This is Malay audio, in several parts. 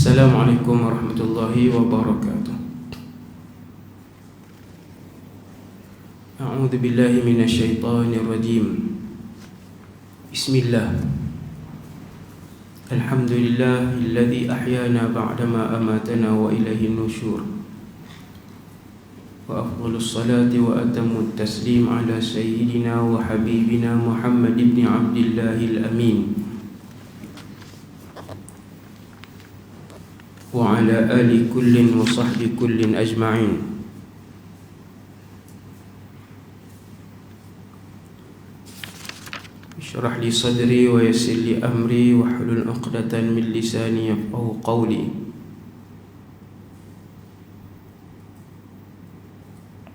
Assalamualaikum warahmatullahi wabarakatuh. A'udzu billahi minasy syaithanir rajim. Bismillah. Alhamdulillahilladzi ahyana ba'dama amatana wa ilaihin nusyur. Wa afdhalus salati wa atammut taslim ala sayyidina wa habibina Muhammad ibn Abdillahil amin. Wa ala ali kullin wa sahbi kullin ajma'in. Syrah li sadri wa yassir li amri wa hlul 'uqdatan min lisani yafqahu qawli.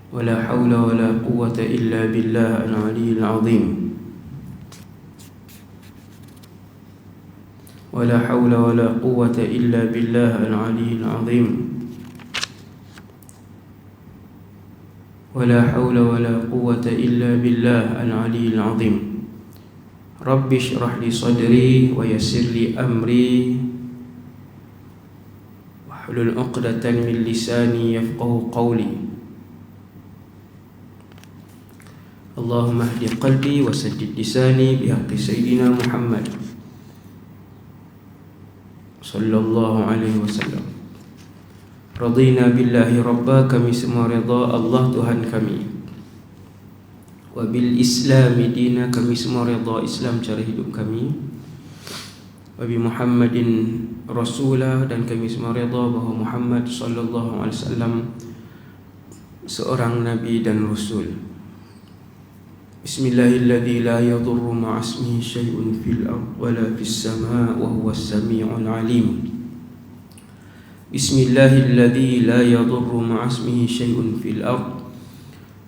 Wa la hawla wa la quwwata illa billah al-'aliyyil 'azim. ولا حول ولا قوة إلا بالله العلي العظيم. ولا حول ولا قوة إلا بالله العلي العظيم. رب اشرح لي صدري ويسر لي أمري واحلل عقدة من لساني يفقهوا قولي. اللهم اهد قلبي وسدد لساني بحق سيدنا محمد sallallahu alaihi wasallam. Radina billahi rabba, kami semua redha Allah Tuhan kami. Wa bil islami dina, kami semua redha Islam cara hidup kami. Wa bi Muhammadin rasulah, dan kami semua redha bahawa Muhammad sallallahu alaihi wasallam seorang nabi dan rasul. Bismillahilladzi la yadurru ma'a ismihi syai'un fil ardh wa la fis sama' wa huwas sami'ul 'alim. Bismillahilladzi la yadurru ma'a ismihi syai'un fil ardh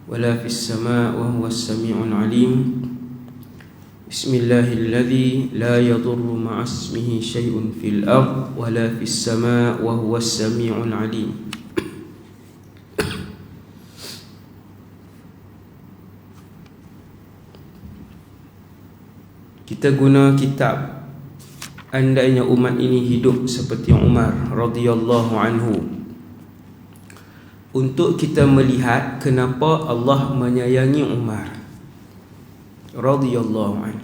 wa la fis sama' wa huwas sami'ul 'alim. Bismillahilladzi la yadurru ma'a ismihi syai'un fil ardh wa la fis sama' wa huwas sami'ul 'alim. Kita guna kitab andainya umat ini hidup seperti Umar radhiyallahu anhu untuk kita melihat kenapa Allah menyayangi Umar radhiyallahu anhu.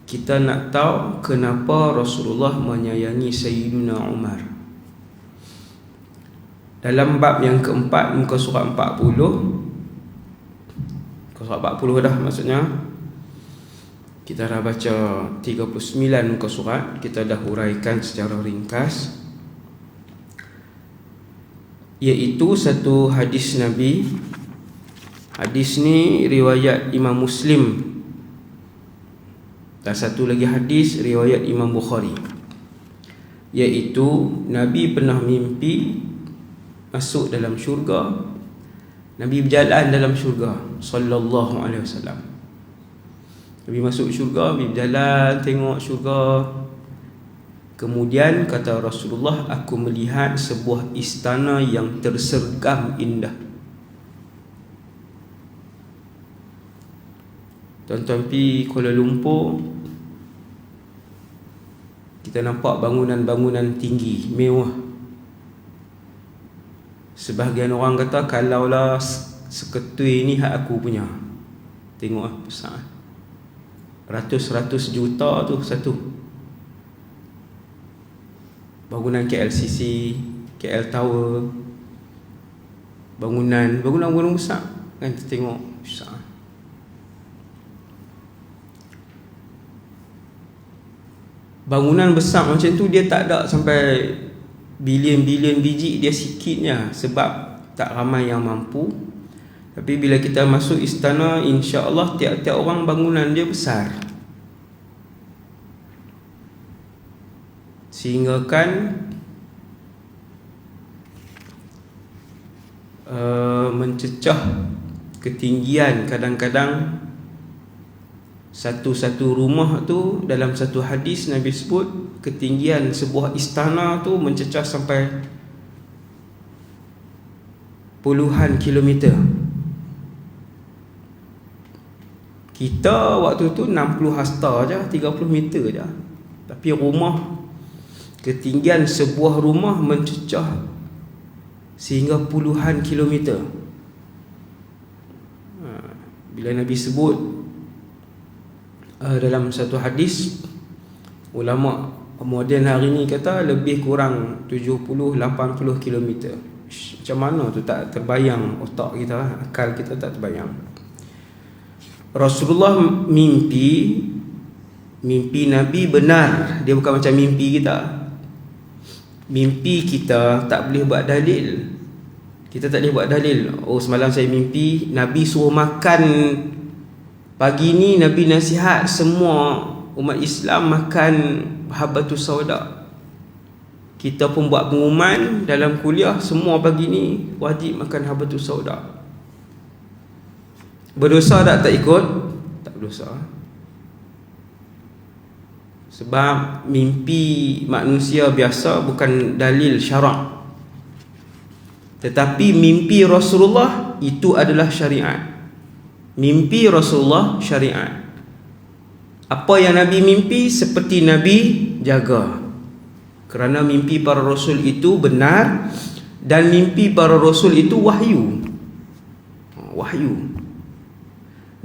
Kita nak tahu kenapa Rasulullah menyayangi Sayyidina Umar. Dalam bab yang keempat, muka surat 40, muka surat 40 dah maksudnya. Kita dah baca 39 muka surat. Kita dah huraikan secara ringkas, iaitu satu hadis Nabi. Hadis ni riwayat Imam Muslim, dan satu lagi hadis riwayat Imam Bukhari, iaitu Nabi pernah mimpi masuk dalam syurga. Nabi berjalan dalam syurga sallallahu alaihi wasallam. Nabi masuk syurga, Nabi berjalan tengok syurga. Kemudian kata Rasulullah, aku melihat sebuah istana yang tersergam indah. Tuan-tuan pergi Kuala Lumpur, kita nampak bangunan-bangunan tinggi, mewah. Sebahagian orang kata, kalaulah seketui ni hak aku punya. Tengok besar, ratus-ratus juta tu satu. Bangunan KLCC, KL Tower, bangunan besar kan, kita tengok besar. Bangunan besar macam tu dia tak ada sampai bilion-bilion biji, dia sikitnya sebab tak ramai yang mampu. Tapi bila kita masuk istana, insya-Allah tiap-tiap orang bangunan dia besar. Sehingga kan mencecah ketinggian. Kadang-kadang satu-satu rumah tu, dalam satu hadis Nabi sebut ketinggian sebuah istana tu mencecah sampai puluhan kilometer. Kita waktu tu 60 hasta je, 30 meter je. Tapi rumah ketinggian sebuah rumah mencecah sehingga puluhan kilometer. Bila Nabi sebut dalam satu hadis, ulama moden hari ni kata lebih kurang 70-80 kilometer. Macam mana tu tak terbayang otak kita, akal kita tak terbayang. Rasulullah mimpi Nabi benar. Dia bukan macam mimpi kita. Mimpi kita tak boleh buat dalil. Kita tak boleh buat dalil. Oh, semalam saya mimpi Nabi suruh makan, pagi ni Nabi nasihat semua umat Islam makan habatus sauda. Kita pun buat pengumuman dalam kuliah, semua pagi ni wajib makan habatus sauda. Berdosa tak ikut? Tak berdosa. Sebab mimpi manusia biasa bukan dalil syarak. Tetapi mimpi Rasulullah itu adalah syariat. Mimpi Rasulullah syariat. Apa yang Nabi mimpi seperti Nabi jaga. Kerana mimpi para Rasul itu benar, dan mimpi para Rasul itu wahyu. Wahyu.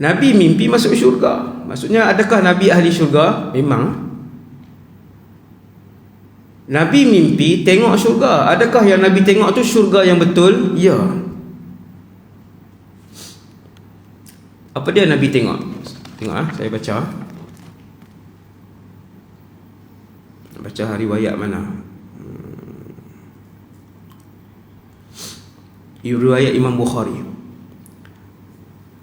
Nabi mimpi masuk syurga. Maksudnya adakah Nabi ahli syurga? Memang. Nabi mimpi tengok syurga. Adakah yang Nabi tengok tu syurga yang betul? Ya. Apa dia Nabi tengok? Tengok saya baca. Baca riwayat mana? Riwayat Imam Bukhari.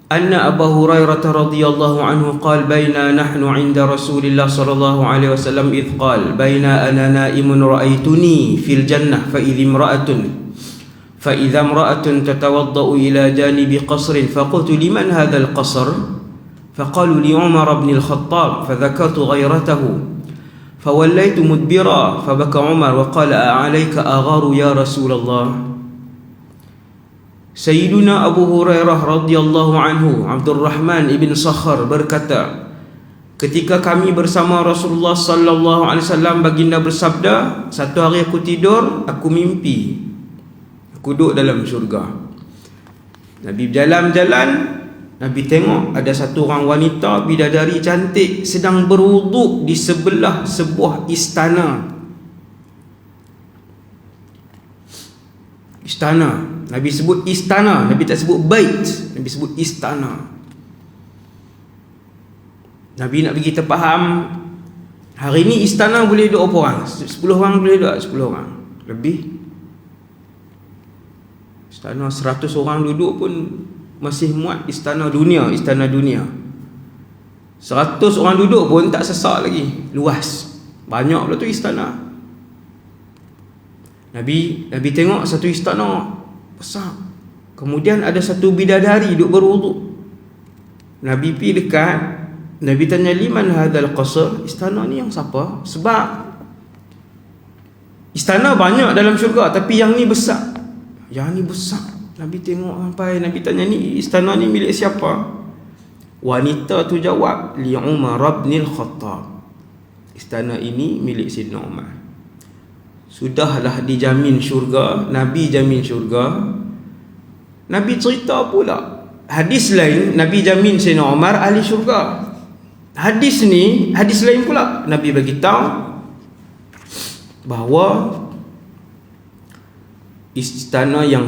أن أبا هريرة رضي الله عنه قال بينا نحن عند رسول الله صلى الله عليه وسلم إذ قال بينا أنا نائم رأيتني في الجنة فإذا امرأة تتوضأ إلى جانب قصر فقلت لمن هذا القصر فقالوا لعمر بن الخطاب فذكرت غيرته فوليت مدبرا فبكى عمر وقال أعليك أغار يا رسول الله. Sayyiduna Abu Hurairah radhiyallahu anhu, Abdurrahman ibn Sakhar berkata, ketika kami bersama Rasulullah sallallahu alaihi wasallam, baginda bersabda, satu hari aku tidur, aku mimpi aku duduk dalam syurga. Nabi berjalan-jalan, Nabi tengok ada satu orang wanita bidadari cantik sedang berwuduk di sebelah sebuah istana. Istana. Nabi sebut istana, Nabi tak sebut bait, Nabi sebut istana. Nabi nak bagi kita faham, hari ni istana boleh duduk berapa orang? 10 orang boleh duduk, 10 orang. Lebih. Istana 100 orang duduk pun masih muat istana dunia, istana dunia. 100 orang duduk pun tak sesak lagi, luas. Banyak pula tu istana. Nabi tengok satu istana besar. Kemudian ada satu bidadari duduk berwuduk. Nabi pergi dekat, Nabi tanya, liman hadzal qasr? Istana ni yang siapa? Sebab istana banyak dalam syurga, tapi yang ni besar. Yang ni besar. Nabi tengok sampai, Nabi tanya, ni istana ni milik siapa? Wanita tu jawab, li Umar bin Khattab. Istana ini milik Sayyidina Umar. Sudahlah dijamin syurga, Nabi jamin syurga. Nabi cerita pula hadis lain, Nabi jamin Sayyidina Umar ahli syurga. Hadis ni, hadis lain pula, Nabi bagi tahu bahawa istana yang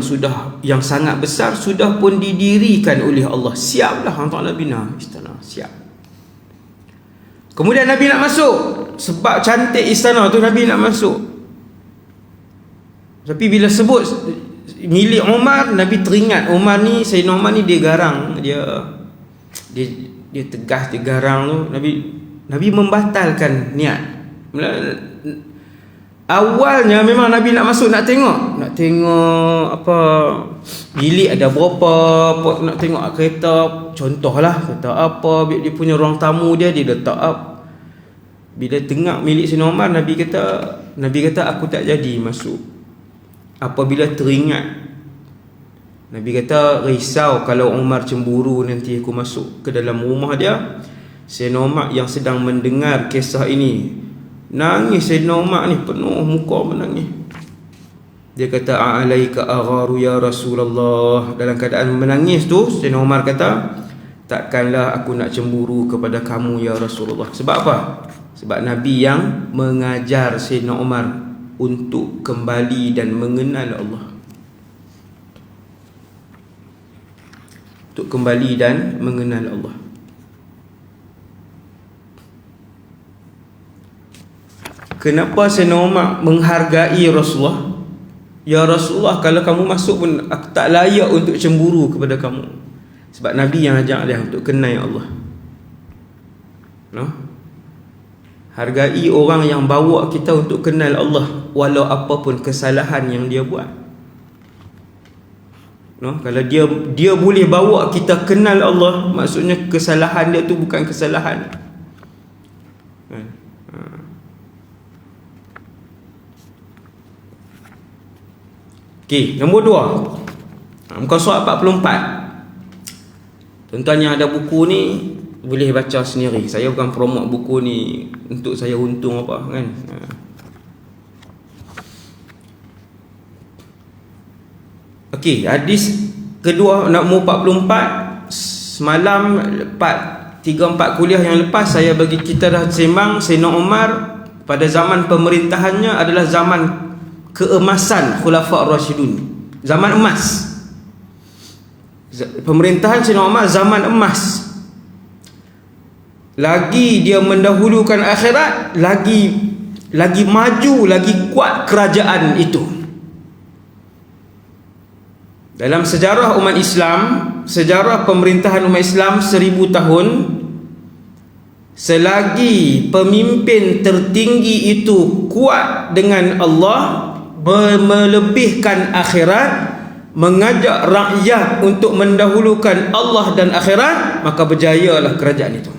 sangat besar sudah pun didirikan oleh Allah. Siaplah hang tak nak bina istana, siap. Kemudian Nabi nak masuk, sebab cantik istana tu Nabi nak masuk. Tapi bila sebut milik Umar, Nabi teringat Umar ni, Sayyidina Umar ni dia garang, dia tegas, dia garang tu. Nabi membatalkan niat. Awalnya memang Nabi nak masuk, nak tengok apa bilik ada berapa, nak tengok kereta, contohlah kereta apa, dia punya ruang tamu dia letak up. Bila tengok milik Sayyidina Umar, Nabi kata aku tak jadi masuk. Apabila teringat, Nabi kata risau kalau Umar cemburu nanti aku masuk ke dalam rumah dia. Sayyidina Umar yang sedang mendengar kisah ini Nangis Sayyidina Umar ni, penuh muka menangis. Dia kata, "A'alaika agharu ya Rasulullah." Dalam keadaan menangis tu, Sayyidina Umar kata, "Takkanlah aku nak cemburu kepada kamu ya Rasulullah." Sebab apa? Sebab Nabi yang mengajar Sayyidina Umar untuk kembali dan mengenal Allah. Untuk kembali dan mengenal Allah. Kenapa Sayyidina Umar menghargai Rasulullah? Ya Rasulullah, kalau kamu masuk pun aku tak layak untuk cemburu kepada kamu. Sebab Nabi yang ajak dia untuk kenal Allah. No? Hargai orang yang bawa kita untuk kenal Allah, walau apapun kesalahan yang dia buat. No? Kalau dia boleh bawa kita kenal Allah, maksudnya kesalahan dia tu bukan kesalahan. Okey, nombor 2. Muka surat 44. Tuan-tuan yang ada buku ni boleh baca sendiri. Saya bukan promote buku ni untuk saya untung apa kan. Okey, hadis kedua nombor 44. Semalam 3-4 kuliah yang lepas saya bagi kita dah sembang Sayyidina Umar pada zaman pemerintahannya adalah zaman keemasan Khulafa' Ar-Rasyidun. Zaman emas. Pemerintahan Sayyidina Umar zaman emas. Lagi dia mendahulukan akhirat, lagi maju, lagi kuat kerajaan itu. Dalam sejarah umat Islam, sejarah pemerintahan umat Islam 1000 tahun, selagi pemimpin tertinggi itu kuat dengan Allah, melebihkan akhirat, mengajak rakyat untuk mendahulukan Allah dan akhirat, maka berjayalah kerajaan itu.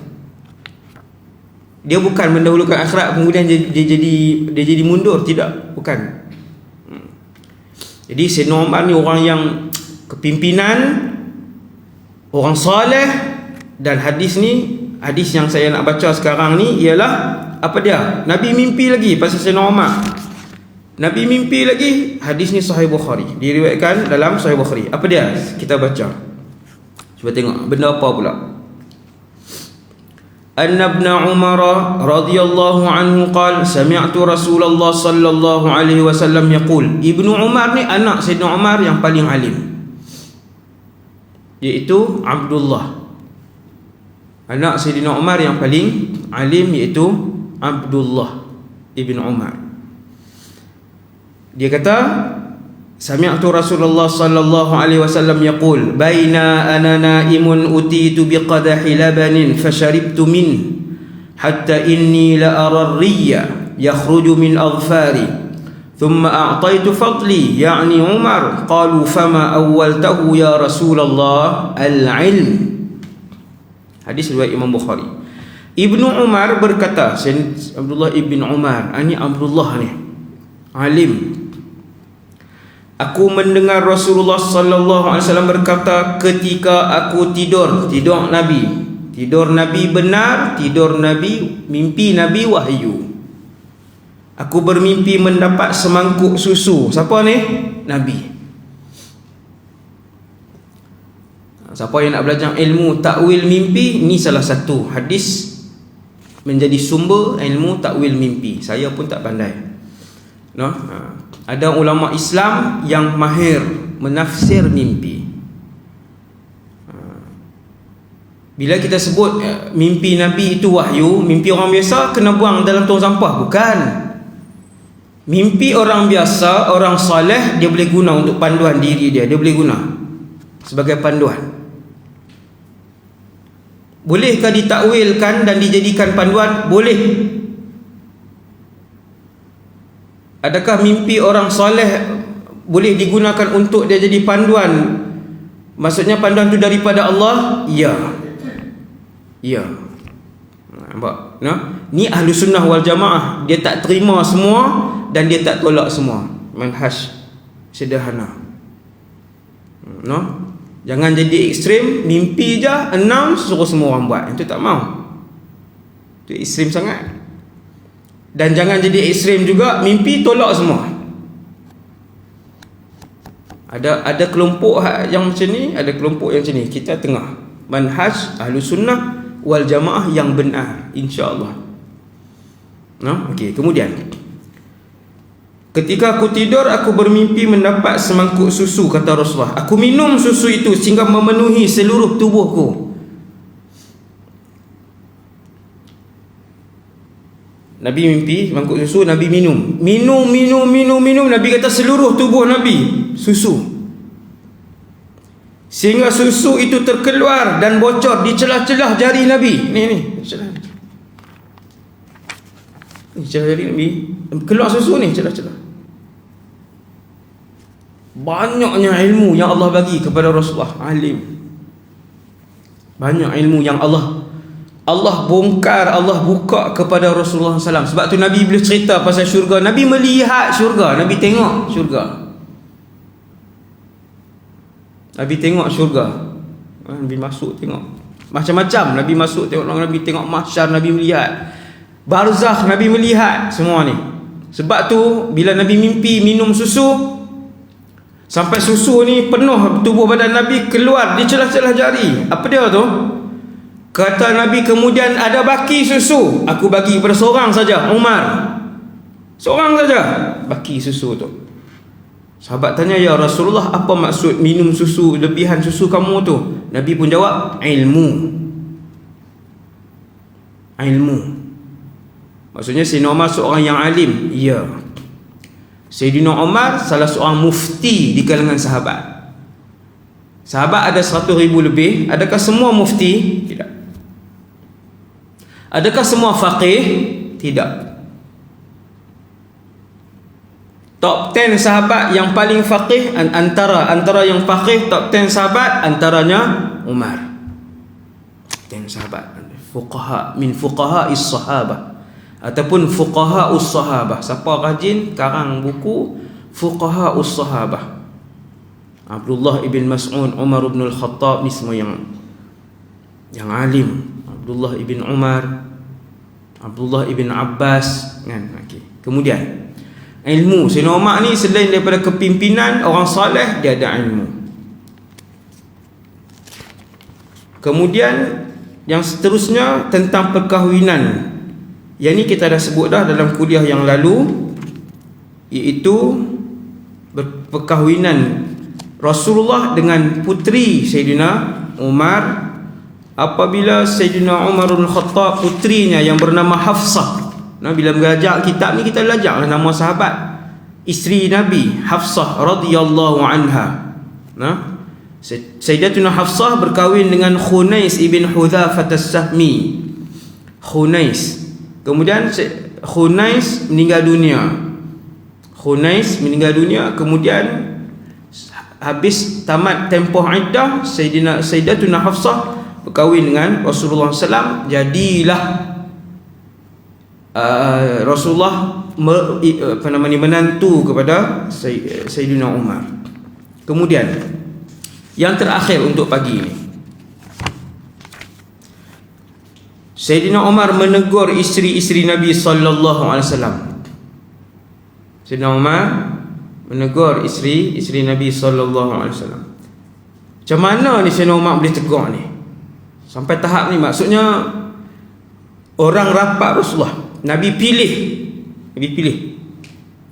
Dia bukan mendahulukan akhirat kemudian dia jadi mundur, tidak, bukan. Jadi Sayyidina Umar ni orang yang kepimpinan, orang soleh. Dan hadis ni, hadis yang saya nak baca sekarang ni ialah apa dia? Nabi mimpi lagi pasal Sayyidina Umar. Nabi mimpi lagi. Hadis ni Sahih Bukhari, diriwayatkan dalam Sahih Bukhari. Apa dia? Kita baca. Cuba tengok benda apa pula. Anna ibn Umar radhiyallahu anhu qala sami'tu Rasulullah sallallahu alaihi wasallam yaqul. Ibnu Umar ni anak Sayyidina Umar yang paling alim, iaitu Abdullah. Anak Sayyidina Umar yang paling alim iaitu Abdullah ibn Umar. Dia kata, sami'tu Rasulullah sallallahu alaihi wasallam yaqul, baina ana naimun utitu biqadahi labanin fasharibtu min hatta inni la ara ar-riya yakhruju min adfari thumma a'taitu fadli yani Umar qalu fama awwaltahu ya Rasulullah al-ilm. Hadis riwayat Imam Bukhari. Ibnu Umar berkata, Abdullah ibn Umar, ini Abdullah ni alim, aku mendengar Rasulullah sallallahu alaihi wasallam berkata ketika aku tidur Nabi benar, tidur Nabi, mimpi Nabi wahyu. Aku bermimpi mendapat semangkuk susu. Siapa ni? Nabi. Siapa yang nak belajar ilmu takwil mimpi, ni salah satu hadis menjadi sumber ilmu takwil mimpi. Saya pun tak pandai. No? Ada ulama Islam yang mahir menafsir mimpi. Bila kita sebut mimpi Nabi itu wahyu, mimpi orang biasa kena buang dalam tong sampah, bukan. Mimpi orang biasa, orang soleh, dia boleh guna untuk panduan diri dia. Dia boleh guna sebagai panduan. Bolehkah ditakwilkan dan dijadikan panduan? Boleh. Adakah mimpi orang soleh boleh digunakan untuk dia jadi panduan? Maksudnya panduan tu daripada Allah? Ya. Ya. Nampak? Nah, ni ahlu sunnah wal jamaah. Dia tak terima semua dan dia tak tolak semua. Manhaj sederhana. No? Jangan jadi ekstrim, mimpi je, announce, suruh semua orang buat. Itu tak mau. Itu ekstrim sangat. Dan jangan jadi ekstrem juga, mimpi tolak semua. Ada kelompok yang macam ni, ada kelompok yang macam ni. Kita tengah manhaj Ahlus Sunnah wal Jamaah yang benar, insya-Allah. Okey, kemudian ketika aku tidur, aku bermimpi mendapat semangkuk susu, kata Rasulullah. Aku minum susu itu sehingga memenuhi seluruh tubuhku. Nabi mimpi mangkuk susu, Nabi minum. Nabi kata seluruh tubuh Nabi susu. Sehingga susu itu terkeluar dan bocor di celah-celah jari Nabi. Ni celah. Ni celah jari Nabi. Keluar susu ni celah-celah. Banyaknya ilmu yang Allah bagi kepada Rasulullah, alim. Banyak ilmu yang Allah bongkar, Allah buka kepada Rasulullah SAW. Sebab tu Nabi bila cerita pasal syurga, Nabi melihat syurga, Nabi tengok syurga. Nabi tengok syurga. Nabi masuk tengok. Macam-macam Nabi masuk tengok, Nabi tengok mahsyar, Nabi melihat. Barzakh Nabi melihat semua ni. Sebab tu bila Nabi mimpi minum susu, sampai susu ni penuh tubuh badan Nabi, keluar di celah-celah jari. Apa dia tu? Kata Nabi, kemudian ada baki susu, aku bagi kepada seorang saja, Umar. Seorang saja baki susu tu. Sahabat tanya, ya Rasulullah, apa maksud minum susu, lebihan susu kamu tu? Nabi pun jawab, ilmu. Maksudnya Sayyidina Umar seorang yang alim. Ya. Sayyidina Umar salah seorang mufti di kalangan sahabat. Sahabat ada 100,000 lebih. Adakah semua mufti? Tidak. Adakah semua faqih? Tidak. Top 10 sahabat yang paling faqih, antara yang faqih top 10 sahabat, antaranya Umar. 10 sahabat fuqaha min fuqaha'is sahabah ataupun fuqaha'us sahabah. Siapa rajin karang buku fuqaha'us sahabah, Abdullah ibn Mas'ud, Umar ibn al-Khattab, ni semua yang alim. Abdullah ibn Umar, Abdullah ibn Abbas kan. Okay. Kemudian ilmu Sayyidina Umar ni selain daripada kepimpinan orang soleh, dia ada ilmu. Kemudian yang seterusnya tentang perkahwinan. Yang ni kita dah sebut dah dalam kuliah yang lalu, iaitu perkahwinan Rasulullah dengan puteri Sayyidina Umar. Apabila Sayyidina Umar bin Khattab, putrinya yang bernama Hafsah. Bila belajar kitab ni kita belajar nama sahabat isteri Nabi, Hafsah radhiyallahu anha. Sayyidatuna Hafsah berkahwin dengan Khunais ibn Hudzafah as-Sahmi. Kemudian Khunais meninggal dunia. Kemudian habis tamat tempoh iddah, Sayyidatuna Hafsah berkahwin dengan Rasulullah SAW. Jadilah Rasulullah menantu kepada Sayyidina Umar. Kemudian yang terakhir untuk pagi ini, Sayyidina Umar menegur isteri-isteri Nabi sallallahu alaihi wasallam. Sayyidina Umar menegur isteri Nabi sallallahu alaihi wasallam. Macam mana ni Sayyidina Umar boleh tegur ni? Sampai tahap ni, maksudnya orang rapat Rasulullah, Nabi pilih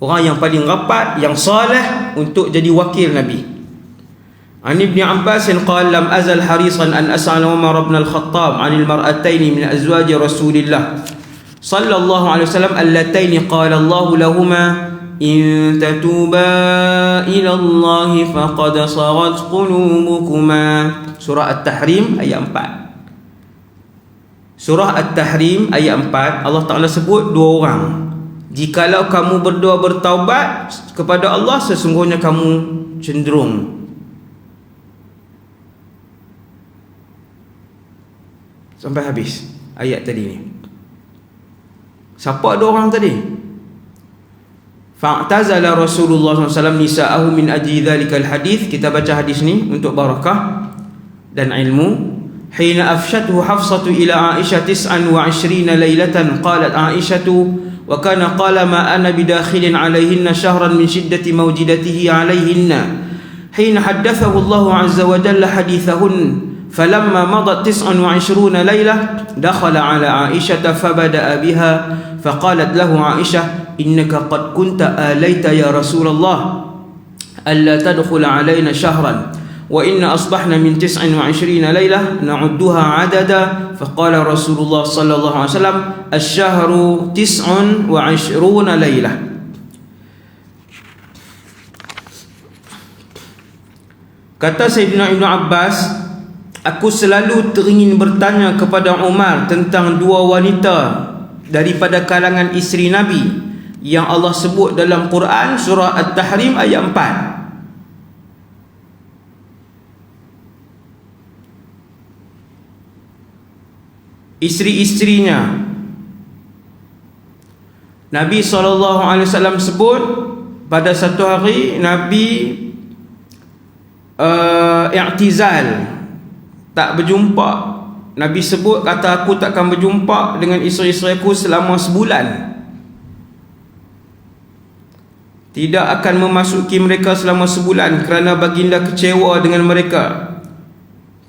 orang yang paling rapat, yang saleh untuk jadi wakil Nabi. An Ibn Abbas qala lam azal harisan an as'ala Umar ibn al-Khattab 'anil mar'atayn min azwaj Rasulillah sallallahu alaihi wasallam allatayn qala Allah lahumā in tatuba ila Allah faqad sagat qulubukuma. Surah At-Tahrim ayat 4. Surah At-Tahrim ayat 4, Allah Ta'ala sebut dua orang. Jikalau kamu berdoa bertaubat kepada Allah, sesungguhnya kamu cenderung. Sampai habis ayat tadi ni. Siapa dua orang tadi? Fa'tazala Rasulullah SAW nisa'ahu min ajli dhalikal hadith. Kita baca hadis ni untuk barakah dan ilmu. Hina afshathu Hafsatu ila Aisyah 29 lailatan qalat Aisyatu وكان قال ما أنا بداخل عليهن شهرا من شدة موجدته عليهن حين حدثه الله عز وجل حديثهن فلما مضت 29 ليلة دخل على عائشة فبدأ بها فقالت له عائشة إنك قد كنت آليت يا رسول الله ألا تدخل علينا شهرا وإن أصبحنا من 29 ليلة نعدها عددا فقال رسول الله صلى الله عليه وسلم الشهر 29 ليلة. Kata Sayyidina Ibn Abbas, aku selalu teringin bertanya kepada Umar tentang dua wanita daripada kalangan isteri Nabi yang Allah sebut dalam Quran surah At-Tahrim ayat 4. Isteri-isterinya Nabi SAW sebut pada satu hari Nabi i'tizal, tak berjumpa. Nabi sebut, kata aku takkan berjumpa dengan isteri-isteri aku selama sebulan, tidak akan memasuki mereka selama sebulan kerana baginda kecewa dengan mereka.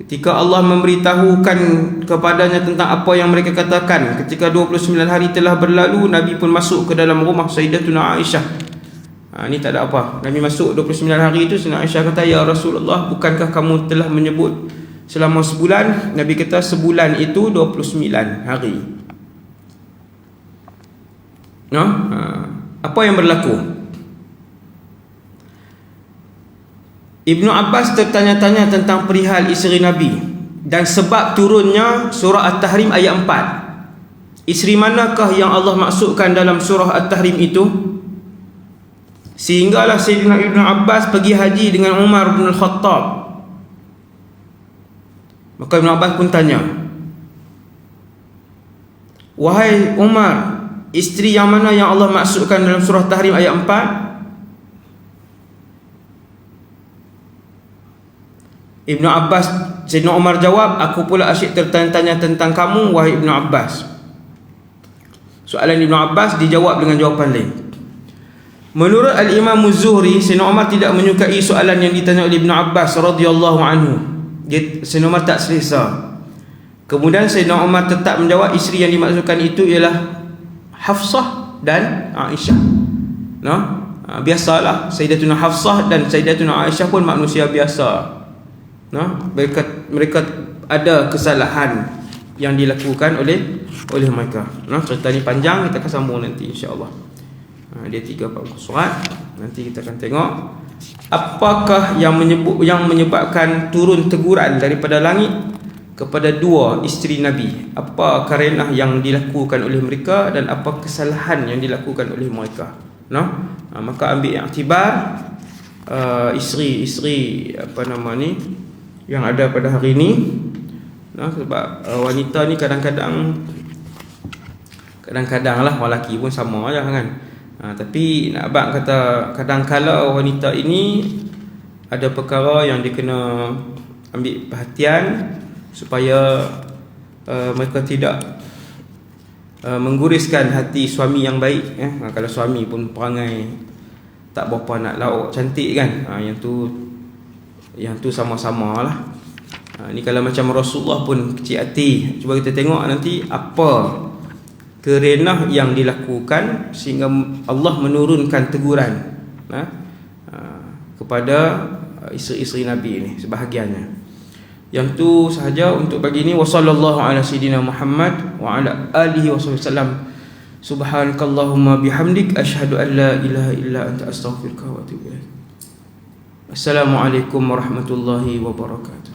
Ketika Allah memberitahukan kepadanya tentang apa yang mereka katakan, ketika 29 hari telah berlalu, Nabi pun masuk ke dalam rumah Sayyidatuna Aisyah. Ini tak ada apa. Nabi masuk 29 hari itu, Sayyidatuna Aisyah kata, ya Rasulullah, bukankah kamu telah menyebut selama sebulan? Nabi kata sebulan itu 29 hari. Apa yang berlaku? Ibnu Abbas tertanya-tanya tentang perihal isteri Nabi dan sebab turunnya surah At-Tahrim ayat 4. Isteri manakah yang Allah maksudkan dalam surah At-Tahrim itu? Sehinggalah Sayyidina Ibnu Abbas pergi haji dengan Umar bin Al-Khattab. Maka Ibnu Abbas pun tanya, wahai Umar, isteri yang mana yang Allah maksudkan dalam surah Tahrim ayat 4? Ibnu Abbas, Sayyidina Umar jawab, aku pula asyik tertanya-tanya tentang kamu, wahai Ibnu Abbas. Soalan Ibnu Abbas dijawab dengan jawapan lain. Menurut Al-Imam Az-Zuhri, Sayyidina Umar tidak menyukai soalan yang ditanya oleh Ibnu Abbas radhiyallahu anhu. Sayyidina Umar tak selesa. Kemudian Sayyidina Umar tetap menjawab isteri yang dimaksudkan itu ialah Hafsah dan Aisyah. Biasalah, Sayyidatuna Hafsah dan Sayyidatuna Aisyah pun manusia biasa. Mereka ada kesalahan yang dilakukan oleh mereka. Cerita ni panjang, kita akan sambung nanti insya-Allah. Dia 3-4 surat. Nanti kita akan tengok apakah yang menyebabkan turun teguran daripada langit kepada dua isteri Nabi. Apa karenah yang dilakukan oleh mereka dan apa kesalahan yang dilakukan oleh mereka. Maka ambil iktibar isteri yang ada pada hari ini. Sebab wanita ni kadang-kadang lah, lelaki pun sama aja kan. Tapi nak abang kata kadang-kala wanita ini ada perkara yang dia kena ambil perhatian supaya mereka tidak mengguriskan hati suami yang baik. Kalau suami pun perangai tak berapa nak lauk cantik kan, yang tu sama-sama lah. Ni kalau macam Rasulullah pun kecil hati. Cuba kita tengok nanti apa kerenah yang dilakukan sehingga Allah menurunkan teguran kepada isteri-isteri Nabi ni sebahagiannya. Yang tu sahaja untuk pagi ni. Wassallallahu ala sayyidina Muhammad wa ala alihi wasallam. Subhanakallahumma bihamdik asyhadu an la ilaha illa anta astaghfiruka wa atubu ilaik. Assalamualaikum warahmatullahi wabarakatuh.